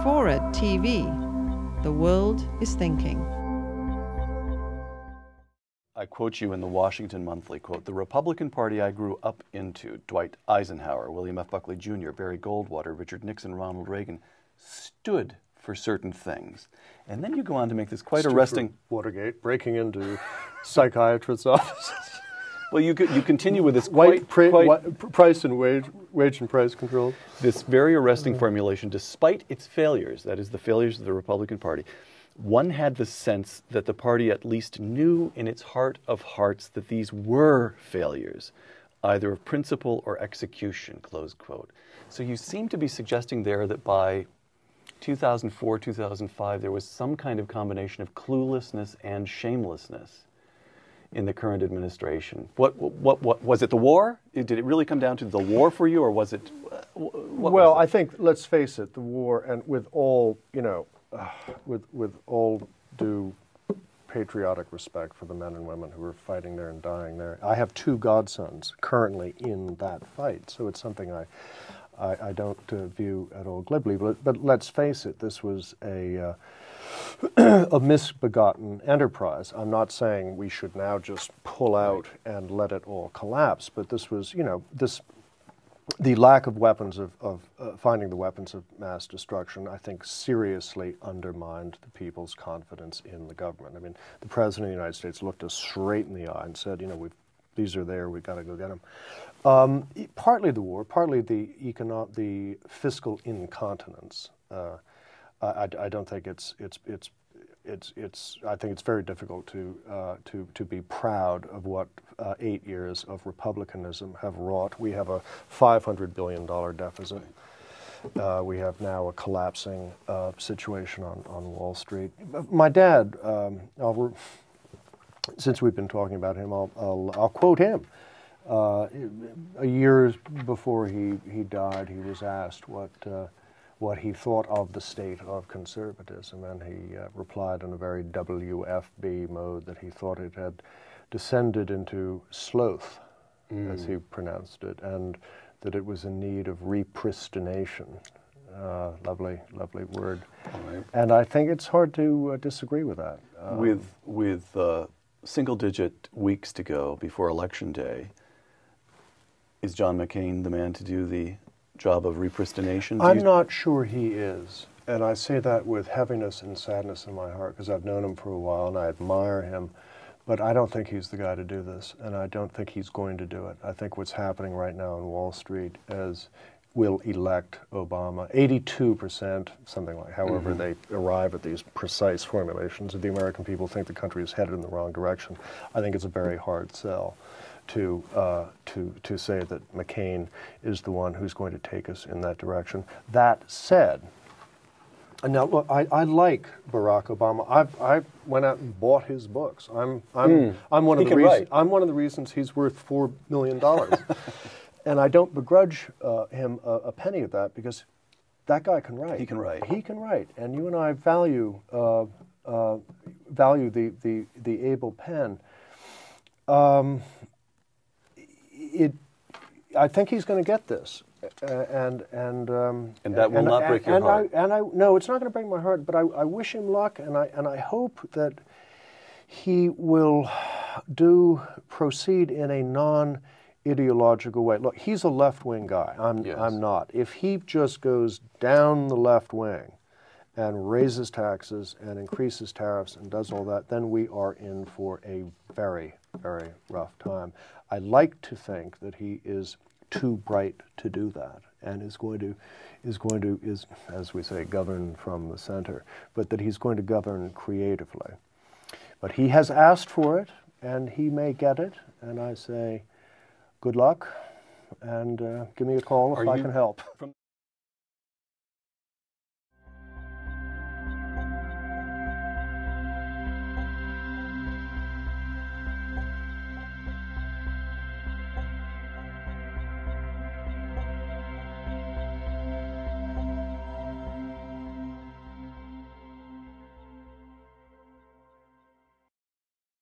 FORA.tv. The world is thinking. I quote you in the Washington Monthly, quote, "The Republican Party I grew up into, Dwight Eisenhower, William F. Buckley Jr., Barry Goldwater, Richard Nixon, Ronald Reagan, stood for certain things." And then you go on to make this quite arresting... Watergate, breaking into psychiatrists' offices. Well, you continue with this price and wage and price control. This very arresting formulation, despite its failures, that is the failures of the Republican Party, one had the sense that the party at least knew in its heart of hearts that these were failures, either of principle or execution, close quote. So you seem to be suggesting there that by 2004, 2005, there was some kind of combination of cluelessness and shamelessness in the current administration. What was it? The war? Did it really come down to the war for you, or was it? Well, I think, let's face it, the war, and with all with all due patriotic respect for the men and women who are fighting there and dying there, I have two godsons currently in that fight, so it's something I don't view at all glibly. But let's face it, this was a misbegotten enterprise. I'm not saying we should now just pull out and let it all collapse, but this was, the lack of weapons finding the weapons of mass destruction, I think, seriously undermined the people's confidence in the government. I mean, the President of the United States looked us straight in the eye and said, these are there, we've got to go get them. Partly the war, partly the fiscal incontinence. I don't think I think it's very difficult to be proud of what 8 years of republicanism have wrought. We have a $500 billion deficit. We have now a collapsing situation on Wall Street. My dad, since we've been talking about him, I'll quote him. A year before he died, he was asked what he thought of the state of conservatism, and he replied in a very WFB mode that he thought it had descended into sloth, as he pronounced it, and that it was in need of repristination. Lovely word. Right. And I think it's hard to disagree with that. With single-digit weeks to go before Election Day, is John McCain the man to do the job of repristination? I'm not sure he is, and I say that with heaviness and sadness in my heart because I've known him for a while and I admire him, but I don't think he's the guy to do this, and I don't think he's going to do it. I think what's happening right now on Wall Street is will elect Obama. 82%, something like, however they arrive at these precise formulations, if the American people think the country is headed in the wrong direction, I think it's a very hard sell to say that McCain is the one who's going to take us in that direction. That said, and now look, I like Barack Obama. I went out and bought his books. I'm one of the reasons he's worth $4 million, and I don't begrudge him a penny of that because that guy can write. He can write. He can write, and you and I value the able pen. I think he's going to get this, and that will not break your heart. No, it's not going to break my heart. But I wish him luck, and I hope that he will proceed in a non-ideological way. Look, he's a left-wing guy. I'm not. If he just goes down the left wing and raises taxes and increases tariffs and does all that, then we are in for a very, very rough time. I like to think that he is too bright to do that and is going to, as we say, govern from the center, but that he's going to govern creatively. But he has asked for it, and he may get it, and I say, good luck, and give me a call if I can help.